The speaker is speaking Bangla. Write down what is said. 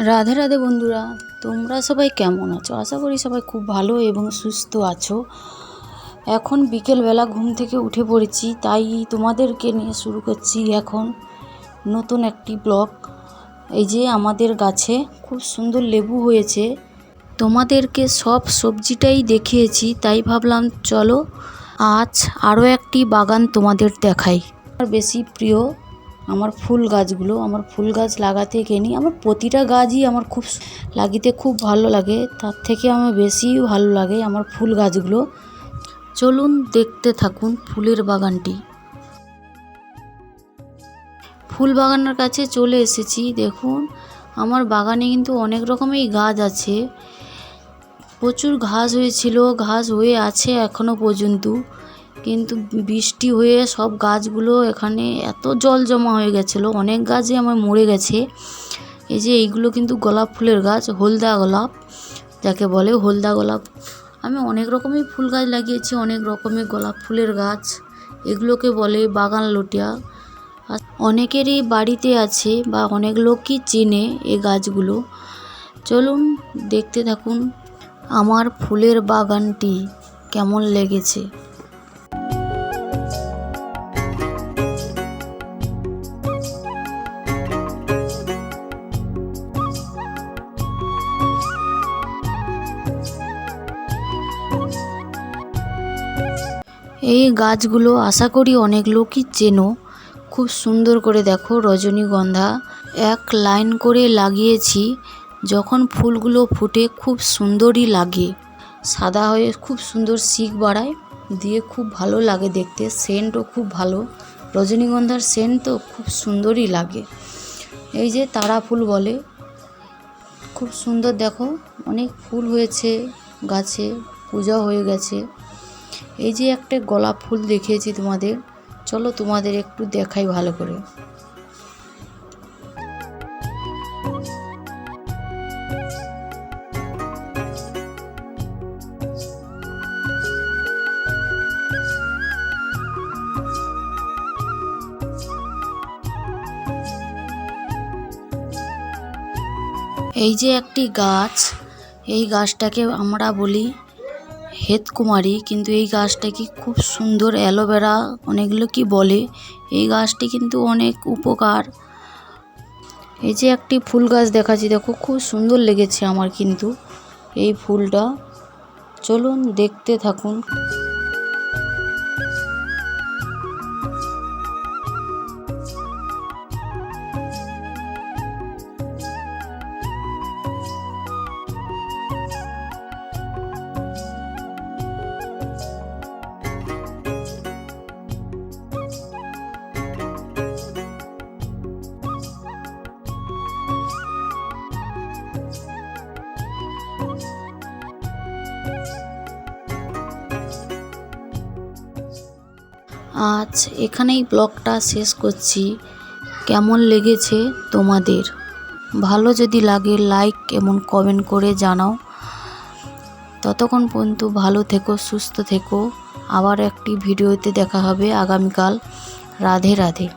রাধে রাধে বন্ধুরা, তোমরা সবাই কেমন আছো? আশা করি সবাই খুব ভালো এবং সুস্থ আছো। এখন বিকেলবেলা ঘুম থেকে উঠে পড়েছি, তাই তোমাদেরকে নিয়ে শুরু করছি এখন নতুন একটি ব্লগ। এই যে আমাদের গাছে খুব সুন্দর লেবু হয়েছে, তোমাদেরকে সব সবজিটাই দেখিয়েছি, তাই ভাবলাম চলো আজ আরও একটি বাগান তোমাদের দেখাই। আমার বেশি প্রিয় আমার ফুল গাছগুলো। আমার ফুল গাছ লাগাতে কেনি, আমার প্রতিটা গাছই আমার খুব লাগিতে খুব ভালো লাগে, তার থেকে আমার বেশি ভালো লাগে আমার ফুল গাছগুলো। চলুন দেখতে থাকুন ফুলের বাগানটি। ফুল বাগানের কাছে চলে এসেছি। দেখুন আমার বাগানে কিন্তু অনেক রকমের গাছ আছে। প্রচুর ঘাস হয়েছিল, ঘাস হয়ে আছে এখনো পর্যন্ত, কিন্তু বৃষ্টি হয়ে সব গাছগুলো এখানে এত জল জমা হয়ে গেছিলো, অনেক গাছই আমার মরে গেছে। এই যে এইগুলো কিন্তু গোলাপ ফুলের গাছ, হলদা গোলাপ যাকে বলে, হলদা গোলাপ। আমি অনেক রকমের ফুল গাছ লাগিয়েছি, অনেক রকমের গোলাপ ফুলের গাছ, এগুলোকে বলে বাগান লটিয়া। অনেকেরই বাড়িতে আছে বা অনেক লোকই চেনে এই গাছগুলো। চলুন দেখতে থাকুন আমার ফুলের বাগানটি কেমন লেগেছে। এই গাছগুলো আশা করি অনেক লোকই চেনো। খুব সুন্দর করে দেখো, রজনীগন্ধা এক লাইন করে লাগিয়েছি। যখন ফুলগুলো ফুটে খুব সুন্দরই লাগে, সাদা হয়ে খুব সুন্দর শিক বাড়ায়, দিয়ে খুব ভালো লাগে দেখতে। সেন্টও খুব ভালো, রজনীগন্ধার সেন্ট তো খুব সুন্দরই লাগে। এই যে তারা ফুল বলে, খুব সুন্দর দেখো, অনেক ফুল হয়েছে গাছে, পূজা হয়ে গেছে। এই যে একটা গোলাপ ফুল দেখিয়েছি তোমাদের, চলো তোমাদের একটু দেখাই ভালো করে। এই যে একটি গাছ, এই গাছটাকে আমরা বলি হেতকুমারী, কিন্তু এই গাছটা কি খুব সুন্দর, অ্যালোভেরা অনেকগুলো কি বলে। এই গাছটি কিন্তু অনেক উপকার। এই যে একটি ফুল গাছ দেখাচ্ছি, দেখো খুব সুন্দর লেগেছে আমার কিন্তু এই ফুলটা। চলুন দেখতে থাকুন। আজ এখানেই ব্লগটা শেষ করছি। কেমন লেগেছে তোমাদের? ভালো যদি লাগে লাইক এবং কমেন্ট করে জানাও। ততক্ষণ পর্যন্ত ভালো থেকো, সুস্থ থেকো। আবার একটি ভিডিওতে দেখা হবে আগামীকাল। রাধে রাধে।